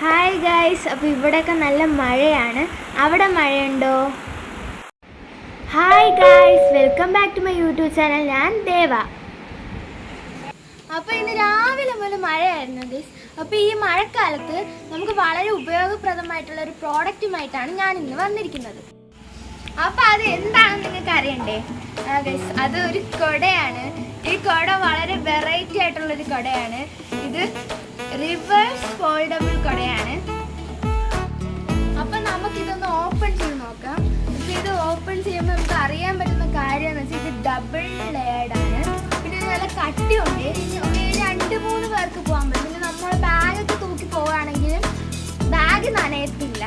Hi guys, അപ്പോൾ ഇവിടെയൊക്കെ നല്ല മഴയാണ്. അവിടെ മഴയുണ്ടോ? Hi guys, welcome back to my YouTube channel. ഞാൻ ദേവ. അപ്പോൾ ഇന്ന് രാവിലെ മുതൽ മഴയായിരുന്നു ഗൈസ്. അപ്പോൾ ഈ മഴക്കാലത്ത് നമുക്ക് വളരെ ഉപയോഗപ്രദമായിട്ടുള്ള ഒരു പ്രോഡക്റ്റുമായിട്ടാണ് ഞാൻ ഇന്ന് വന്നിരിക്കുന്നത്. അപ്പോൾ അത് എന്താണെന്ന് നിങ്ങൾക്ക് അറിയണ്ടേ ഗൈസ്? അത് ഒരു കുടയാണ്. ഈ കുട വളരെ വെറൈറ്റി ആയിട്ടുള്ളൊരു കുടയാണ്. ഇത് റിവേഴ്സ് ഫോൾഡബിൾ കുടയാണ്. അപ്പം നമുക്കിതൊന്ന് ഓപ്പൺ ചെയ്ത് നോക്കാം. അപ്പോൾ ഇത് ഓപ്പൺ ചെയ്യുമ്പോൾ നമുക്ക് അറിയാൻ പറ്റുന്ന കാര്യം എന്ന് വെച്ചാൽ ഇത് ഡബിൾ ലെയർഡാണ്. പിന്നെ ഇത് നല്ല കട്ടിയുണ്ട്. 2-3 പേർക്ക് പോകാൻ പറ്റും. പിന്നെ നമ്മൾ ബാഗൊക്കെ തൂക്കി പോവുകയാണെങ്കിലും ബാഗ് നനയത്തില്ല.